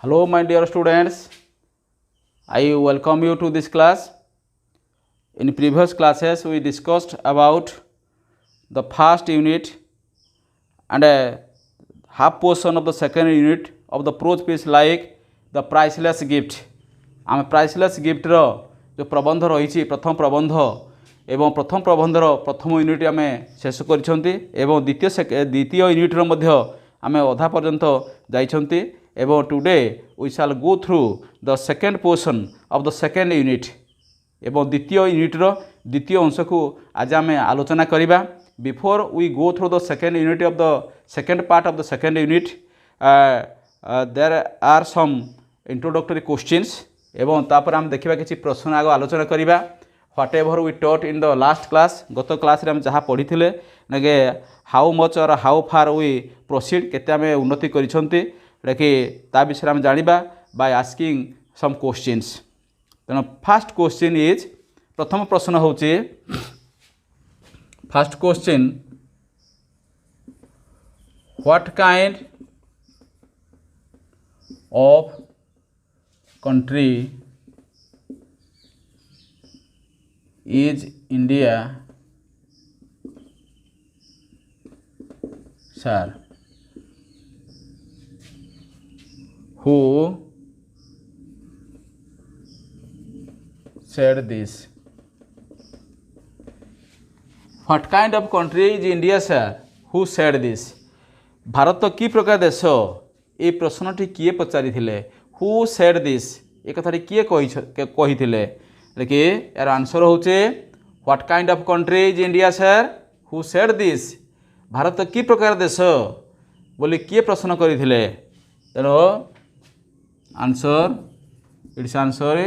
Hello, my dear students. I welcome you to this class. In previous classes, we discussed about the first unit and a half portion of the second unit of the prose piece like the priceless gift. आम priceless gifter जो प्रबंध रही प्रथम प्रबंध एवं प्रथम प्रबंधर प्रथम unit आम शेष कर द्वितीय यूनिट्र आम अधा पर्यंत जाइछंती एवं today we shall go through the second portion of the second unit एवं द्वितीय यूनिट्र द्वितीय अंश को आज आम आलोचना करिबा। Before we go through the second unit of the second part of the second unit there are some introductory questions एवं तापर आम देखिबा किछि प्रश्न आग आलोचना करिबा। Whatever we taught in the last class गत क्लास रे हम जहाँ पढ़ी ने हाउ मच और हाउ फार वी प्रोसीड केते आम उन्नति करिसंती कि ता विषय आम जानिबा बाय आस्किंग सम क्वेश्चंस। तेणु फर्स्ट क्वेश्चन इज प्रथम प्रश्न होची first question what kind of country is India sir who said this? What kind of country is India sir? Who said this? Bharat की प्रकार देश ये प्रश्नटी किए पचारि थिले? Who said this? ये कथाटी किए कही थिले? देखिए यार आंसर होचे What kind of country is India sir? Who said this? Bharat की प्रकार देश बोली किए प्रश्न करी थिले? तेणु answer its answer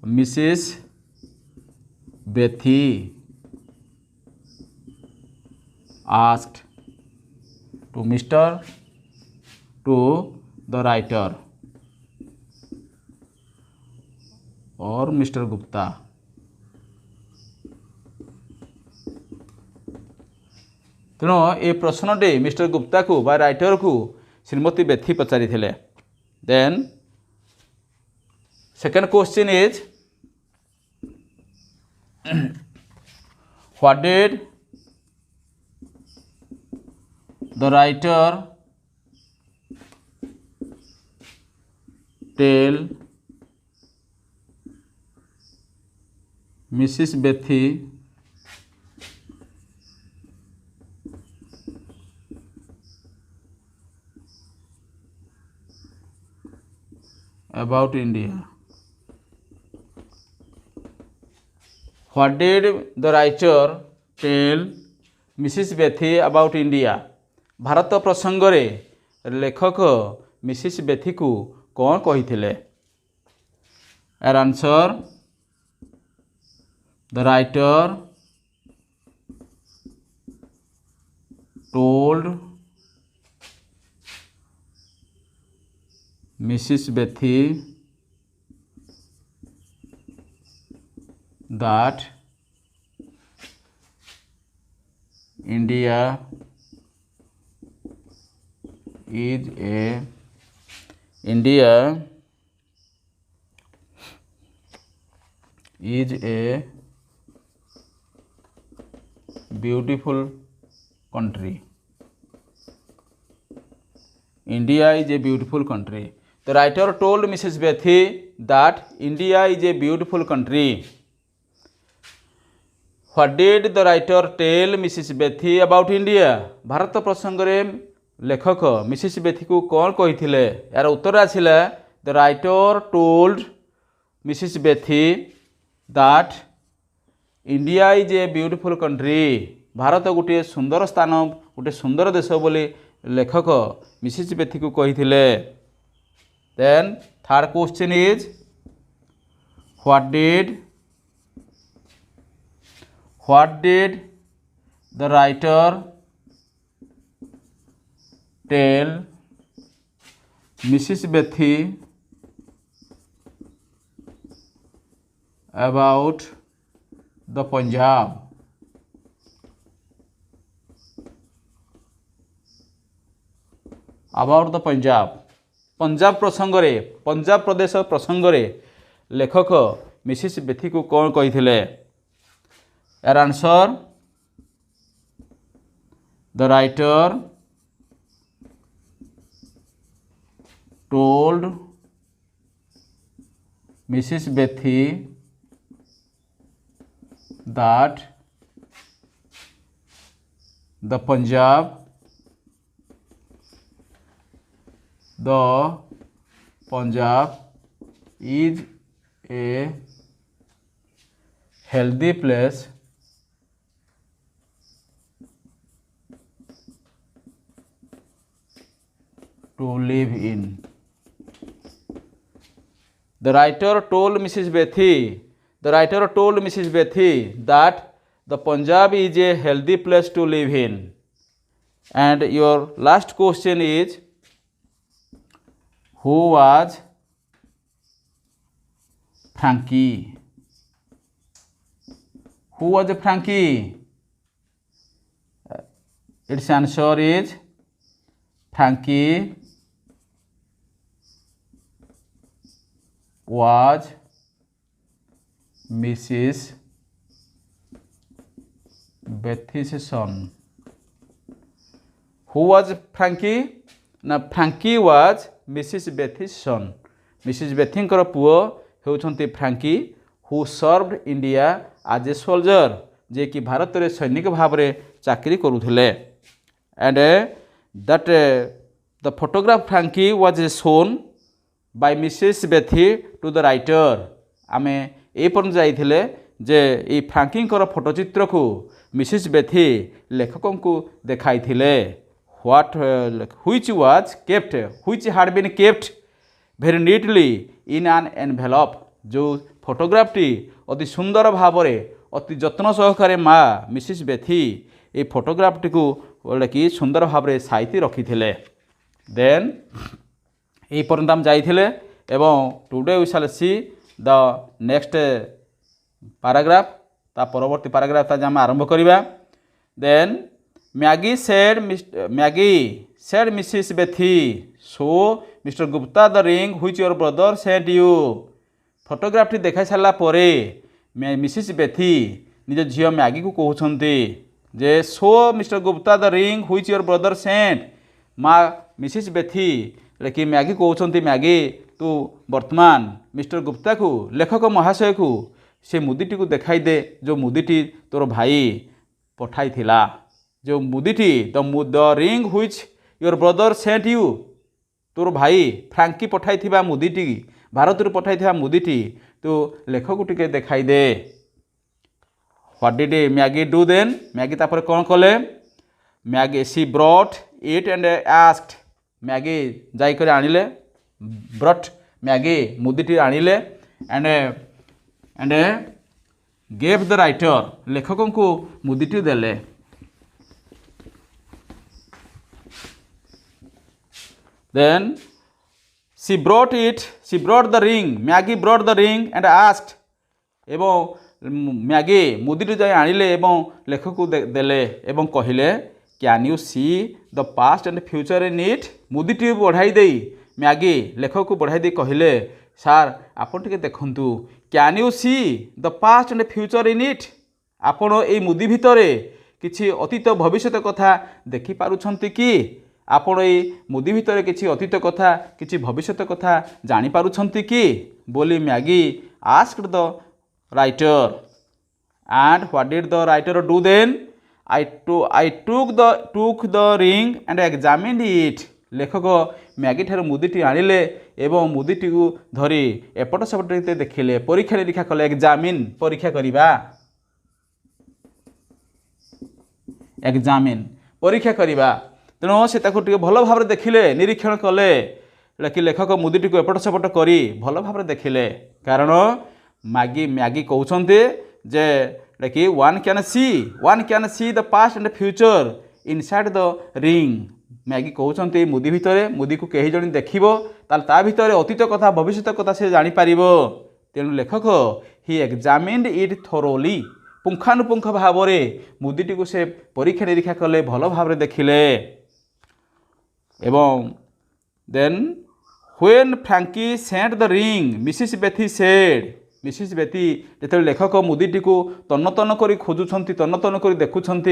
Mrs Betty asked to Mr to the writer और मिस्टर गुप्ता। तेणु ये प्रश्नटी मिस्टर गुप्ता को बा राइटर को श्रीमती बेथी पचारि थिले। Then second question is what did the writer tell Mrs. Bethy about India? What did the writer tell Mrs. Bethy about India? Bharat प्रसंग रे लेखक मिसेस बेथी को कौन कही थिले? Our answer the writer told Mrs. Bethy that India is a beautiful country. India is a beautiful country. The writer told Mrs. Bethy that India is a beautiful country. What did the writer tell Mrs. Bethy about India? Bharat प्रसंग रे लेखक Mrs Bethy को कौन कही थिले? यार उत्तर आसिला the writer told Mrs. Bethy that India is a beautiful country. Bharat गोटे सुंदर स्थान गोटे सुंदर देश बोली लेखक मिसेस बेथी को कही थिले। Then third question is what did the writer tell Mrs. Bethy about the Punjab? About the Punjab. Punjab प्रसंग रे पंजाब प्रदेश प्रसंग रे लेखक मिसेस बेथी को कौन कही यार answer the writer told Mrs. Bethy that the Punjab is a healthy place to live in. The writer told Mrs. Bethy that the Punjab is a healthy place to live in. And your last question is, who was Frankie? Who was Frankie? Its answer is Frankie was Mrs. Bethy's son. Who was Frankie? ना Frankie was Mrs. Bethy's son. Mrs. Bethy कर पुओ होउछंती Frankie who served India as a soldier, जे कि भारत रे सैनिक भाव रे चाकरी करूथिले. And that the photograph Frankie was shown by Mrs. Bethy to the writer. आमे ए पर जाइथिले जे ए फ्रांकी कर फोटोचित्र को मिसेस बेथी लेखकों को देखाइथिले. What which had been kept very neatly in an envelope. जो फोटोग्राफटी अति सुंदर भाव रे अति जत्न सहकारे माँ मिसेस बेथी ए फोटोग्राफटी को कि सुंदर भाव रे साइती रखिथिले. देन ए पर्यंत हम जाइथिले एवं today we shall see the next paragraph. ता परवर्ती पैराग्राफ ता हम आरंभ करिबा. Then Maggie said Mrs. Bethy, so Mr. Gupta the ring which your brother sent you. फोटोग्राफटी देखा सारा परे मिसेस बेथी निज झील मैगी को कहते जे so mister Gupta the ring which your brother sent. माँ मिसेस बेथी लेकिन मैगी कहते मैगी तू वर्तमान मिस्टर गुप्ता को लेखक महाशय को से मुदीटी को देखाई दे जो मुदीटी तोर भाई पठाई थिला. जो मुदीटी the ring which your brother sent you, तोर भाई फ्रांकी पठाई थिबा मुदीटी भारत रू पठाई थिबा मुदीटी तो लेखक टिके देखाई दे. What did Maggie do then. Maggie तापर कौन कले. Maggie she brought it and asked. Maggie जाई करे आनिले ब्रॉट मैगी मुदीटी आनिले एंड गेव द राइटर लेखकों को मुदीटी देले. Then she brought the ring. Maggie brought the ring and asked. एवं मैगी मुदीटी जाई आनिले एवं लेखक को देले एवं कहिले can you see the past and future in it. मुदीटी बढ़ाई दे मैगी लेखक को बढ़ाई दे कहिले सार आपन टिके देखंतु can you see the past and future in it. आपण ए मुदी भितरे किछि अतीत भविष्यत कथा देखि पारुछंती कि. आपण ए मुदी भितर किछि अतीत कथा किछि भविष्यत कथा जानि पारुछंती कि बोली Maggie asked the writer. And what did the writer do then. I took the ring and examined it. लेखक मैगी ठार मुदीटी आनिले एवं मुदीटी को धरी एपट सेपट देखिले परीक्षा निरीक्षा कले. एग्जामिन परीक्षा करिबा. एग्जामिन परीक्षा करिबा. तेणु से भल भाव देखिले निरीक्षण कले लेकिन लेखक मुदीटी को एपट सेपट करी भल भाव देखिले. कारण मैगी कहते जे कि one can see the past and future inside the ring. Maggi कहते मुदी भितर मुदी को कहीं जन देखो ता भितर अतीत कथा भविष्य कथा से जापर. तेणु लेखक ही एग्जामिन्ड इट थोरोली. पुंखानुपुंख भाव मुदीटी को से परीक्षा निरीक्षा कले भल भाव देखिले. एवं then when Frankie sent the ring Mrs बेथी said Mrs Betty जो लेखक मुदीटी को तन्न तन्न कर खोजुंट तन्न तन्न कर देखुंट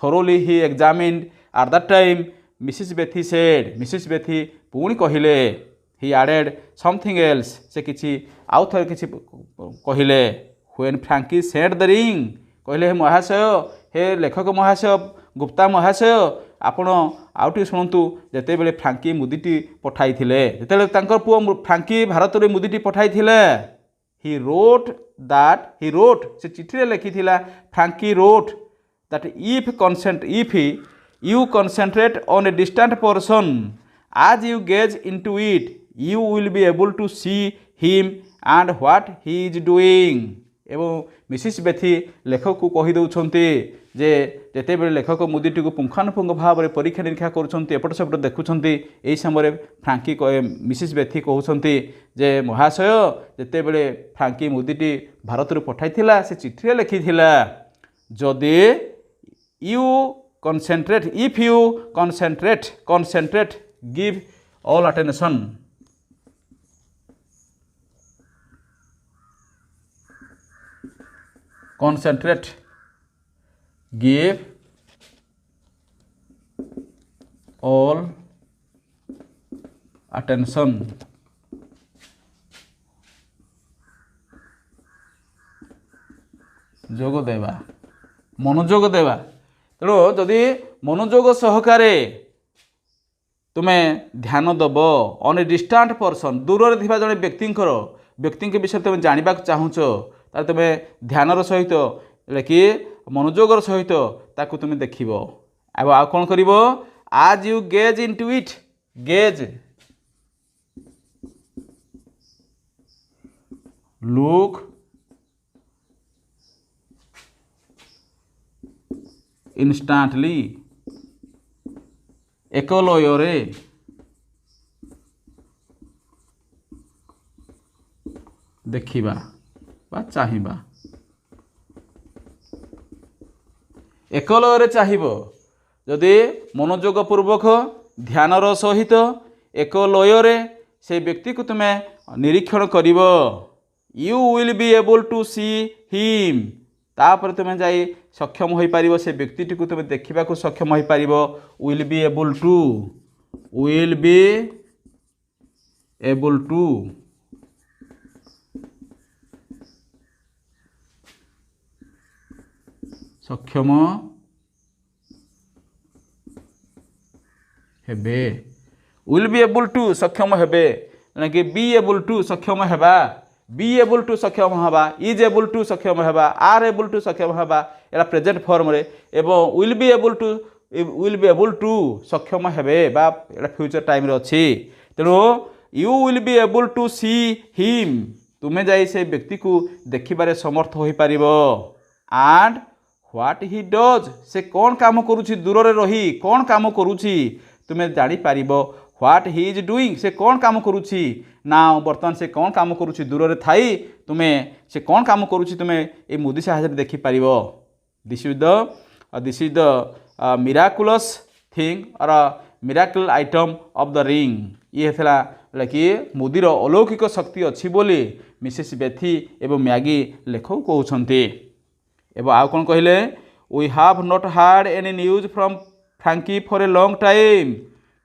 thoroughly he examined at that time Mrs बेथी said Mrs Bethy पुणी कहले ही आडेड समथिंग एल्स से किसी आउ थे किसी कहले when Frankie sent the ring कहले हे महाशय हे लेखक महाशय गुप्ता महाशय आपण आउटी शुणु जिते बड़े फ्रांकी मुदीटी पठाई जो पुओ फ्रांकी भारत में मुदीटी पठाई ही रोट से चिठी लिखी Frankie wrote that if you concentrate on a distant person as you gaze into it you will be able to see him and what he is doing एवं Mrs Bethy लेखक को कही दौरान जे जिते बड़े लेखक मुदीटी को पुंखानुपुंख भाव में परीक्षा निरीक्षा करपट सेपट देखुंट यही समय फ्रांकी मिसेस बेथी कहते जे महाशय जिते बड़े फ्रांकी मुदीटी भारत पठाई से चिठी लिखी जदि you concentrate if you concentrate give all attention concentrate give all attention जोग देवा मनोजोग देवा तेणु जदि मनोजोग सहकारे तुम्हें ध्यान दब ऑन ए डिस्टेंट पर्सन दूर थी जड़े व्यक्ति विषय तुम जानवा चाहूच तार तुम्हें ध्यानर सहित कि मनोजोगर सहित ताकू तुम देख आ कौन कर आज you gaze into it gaze look instantly एक लୟରେ देखिबा बा चाहिबा एक लୟରେ चाहिबो जदि मनोयोग पूर्वक ध्यानर सहित एक लୟରେ से व्यक्ति को तुम निरीक्षण करिवो you will be able to see him तापर तुम जाई सक्षम हो पारिबो से व्यक्ति को तुम देखा को सक्षम हो पारिबो विल बी एबल टू सक्षम हेबे विल बी एबल टू सक्षम हेबे कि बी एबल टू सक्षम हेबा बी एबल टू सक्षम हवा इज एबल टू सक्षम हवा आर एबल टू सक्षम हवा एला प्रेजेंट फॉर्म रे एवं विल बी एबल टू सक्षम हेबे बा एला फ्यूचर टाइम रे अछि तेणु you will be able to see him तुम्हें जाई से व्यक्ति को देखिबारे समर्थ हो पारिबो and what he does say कौन काम करूछि दूर रे रही कौन काम करूछि तुम्हें जानी पारिबो व्हाट ही इज डूइंग से कौन काम करूछि ना बर्तमान से कौन काम करूछि दूर रे थाई तुम्हें से कौन काम करूछि तुम्हें ए मुदी साहाय्य देखि पारिबो this is the miraculous thing or miracle item of the ring ये थला कि मुदीर अलौकिक शक्ति अच्छी बोली मिसेस बेथी एवं मैगी लेखक कहउछन्ते एवं आउ कौन कहले we have not heard any news from Frankie for a long time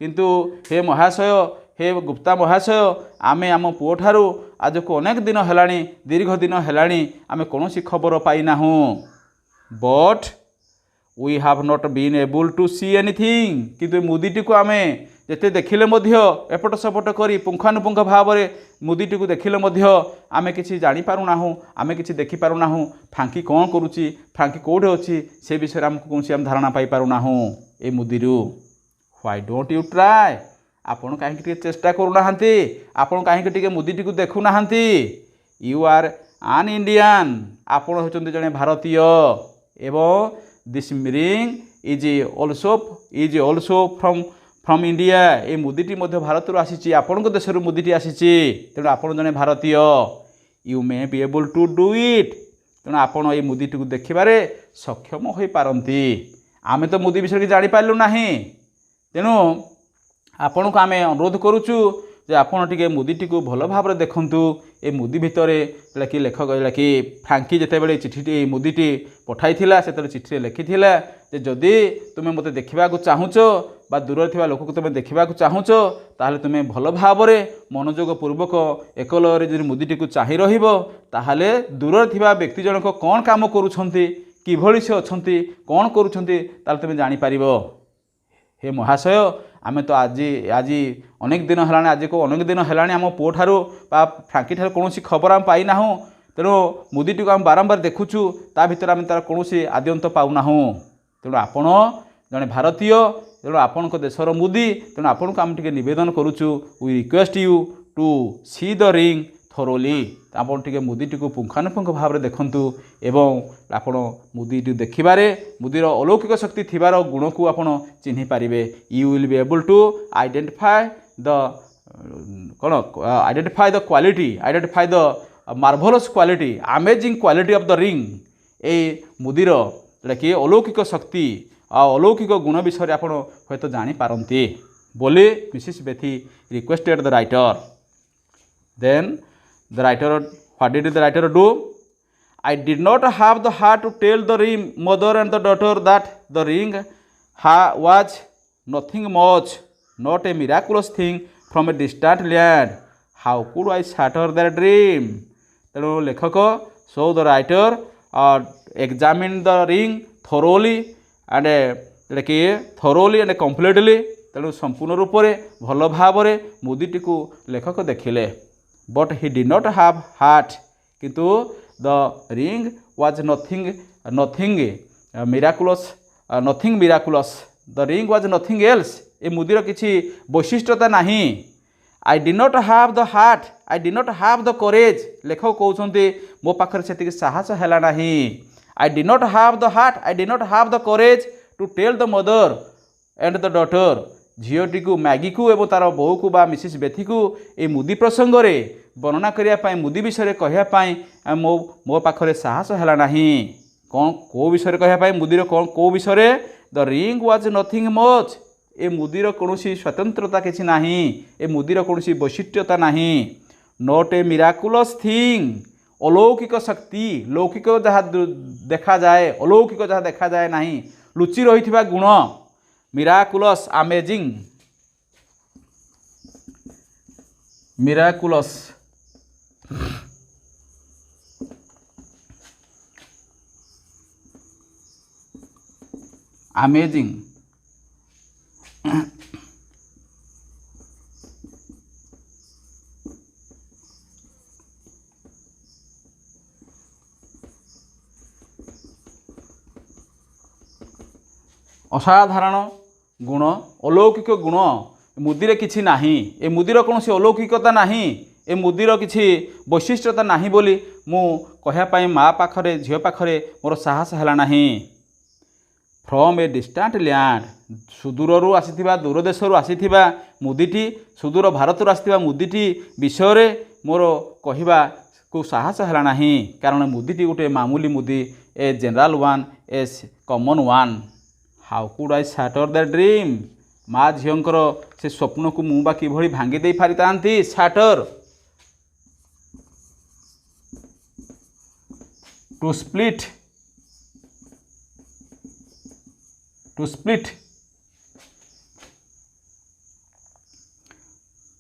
किंतु हे महाशय हे गुप्ता महाशय आमे आम पुओ ठारू आज को अनेक दिन हेलाणी दीर्घ दिन हेलाणी आमे कौनसी खबर पाइना but we have not been able to see anything किंतु मुदीटी को आमे जेते देखिले मध्य एपट सेपट करी पुंखानुपुंख भाव में मुदीटी को देखिले मध्य आमे किछि जानि पारुना आमे किछि देखि पारुना फ्रांकी कौन करुछि फ्रांकी कोठे अछि से विषय हमको कौन सी धारणा पाई पारुना ए मुदीरू व्हाई डोंट यू ट्राई आपण कहीं चेष्टा करूना आपण कहीं मुदीटी को देखुना यू आर आन इंडियन आपण होचंती जने भारतीय एवं this ring is also from India ए मुदीटी मध्य भारत आसी आपण देश मुदीटी आसी तेणु आपण जने भारतीय you may be able to do it तेणु आपण ये मुदीटी को देखिबारे सक्षम हो पारंती आमे तो मुदी विषय जानी पारलु नाही तेणु आपण को आमे अनुरोध करूचु जे आपण टिके मुदीटी को भल भाव देखंतु ए मुदी भितरे जेटा कि लेखक जेटा कि फ्रांकी जितेबाला चिठी मुदीटी पठाई से चिठी लिखी जे जदि तुमे मते देखा चाहूच बा दूर थी लोक को तुम देखा चाहूच ताहले तुमे भल भाव मनोयोग पूर्वक एक लୟରେ जदि मुदीटी को चाहि रहिबो ताहले दूर थी व्यक्ति जनक कौन काम करुछंती किभଳି से अच्छी कौन करुछंती ताहले तुमे जानि पारिबो। हे महाशय आमे तो आज आज अनेक दिन है आज को अनेक दिन है आम पुओ ठारू फ्रांकी ठारू कौन खबर आम पाई ना तेणु मुदीटी को आम बारंबार देखुचु ता भितर आम तार कौन आद्यंत पाऊना तेणु आपण जड़े भारतीय तेणु आपण देशर मुदी तेणु आपन को आम टे नवेदन करुचु we request you to see the ring thoroughly आपण टे मुदीटी को पुंखानुपुंख भाव में देखंतु एवं आपण मुदीटी देखिबारे मुदीर अलौकिक शक्ति थिबार गुण को आपण चिन्हि पारिबे। You will be able to identify the कौन identify the quality identify the marvellous quality amazing quality of the ring ए मुदीर जोटा कि अलौकिक शक्ति अलौकिक गुण विषय आप हयत जापारती बोले Mrs Betty requested the writer. Then the writer, what did the writer do? I did not have the heart to tell the mother and the daughter that the ring was nothing much, not a miraculous thing from a distant land. How could I shatter their dream? तेणु लेखक so the writer examined the ring thoroughly and completely तेणु संपूर्ण रूप से भल भाव मुदीटी को लेखक देखिले। But he did not have heart किंतु the ring was nothing miraculous the ring was nothing else ए मुदीर किसी वैशिष्ट्यता नहीं। I did not have the heart I did not have the courage लेखक कहते मो पाखर से साहस है नहीं। I did not have the heart I did not have the courage to tell the mother and the daughter झीटी को Maggi को एवं तार बहु को बा मिसेस बेथी को ये मुदी प्रसंग में वर्णना करने मुदी विषय कहवाई मो पाखरे साहस है ना कौन कौ विषय कहवाई मुदीर कौन कौ विषय the ring was nothing much ए मुदीर कौन स्वतंत्रता किसी ना ए मुदीर कौन वैशिष्ट्यता ना नॉट ए मिराकुलस थिंग अलौकिक शक्ति लौकिक जहाँ देखा जाए अलौकिक जहाँ देखा जाए ना लुचि रही गुण miraculous amazing miraculous amazing असाधारण गुण अलौकिक गुण मुदीर किछि नाही ए मुदीर कौन अलौकिकता नाही ए मुदीर किछि वैशिष्ट्यता नाही बोली मु कहवाई माँ पाखरे झील पाखरे मोर साहस है ना। फ्रॉम ए डिस्टेंट लैंड सुदूर आसीथिबा दूर देशरू आसीथिबा मुदीटी सुदूर भारत आसीथिबा मुदीटी विषय मोर कहवा को साहस है ना कारण मुदीटी गोटे मामूली मुदी a general one a common one. How could I shatter the dream माँ झींकर से स्वप्न को मुबा कि भांगी दे पारि तांती सैटर टू स्प्लिट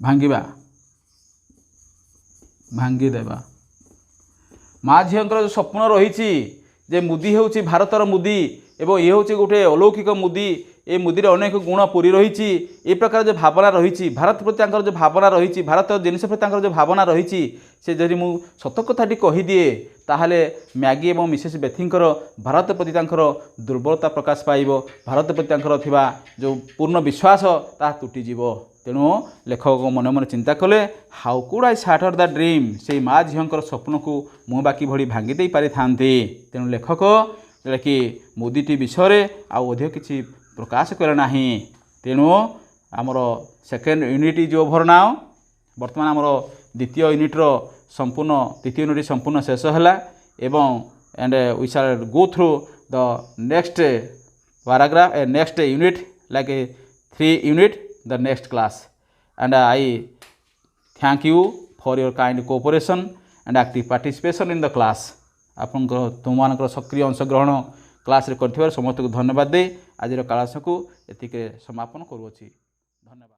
भांगिबा भांगी देबा माँ झींकर जो स्वप्न रही जे मुदी होउची भारतर मुदी एवं ये हूँ गोटे अलौकिक मुदी ए मुदीर अनेक गुण पूरी रही ए प्रकार जो भावना रही भारत प्रति जो भावना रही भारत जिनस प्रति जो भावना रही से जदि मु सत कथाटी कहीदिए ताहले मैगी एवं मिसेस बेथींकर भारत प्रति दुर्बलता प्रकाश पाइब भारत प्रति थिबा जो पूर्ण विश्वास ता तुटीजीव। तेणु लेखक मन मन चिंता कले how could I shatter the dream से माँ झींकर स्वप्न को मु बाकी भली भांगी दे पारि थांती। तेणु लेखक जोटा कि मुदीटी विषय आधिक किसी प्रकाश करे ना। तेणु आमर second unit is over now बर्तमान आमर द्वितीय यूनिट्र संपूर्ण तृतीय यूनिट संपूर्ण शेष है and we shall go through the next paragraph next unit like 3 unit the next class and I thank you for your kind cooperation and active participation in the class. आपन तुम मान सक्रिय अंशग्रहण क्लास रे करथिबार समस्त को धन्यवाद दे आज क्लास को एतिके समापन करूँगी। धन्यवाद।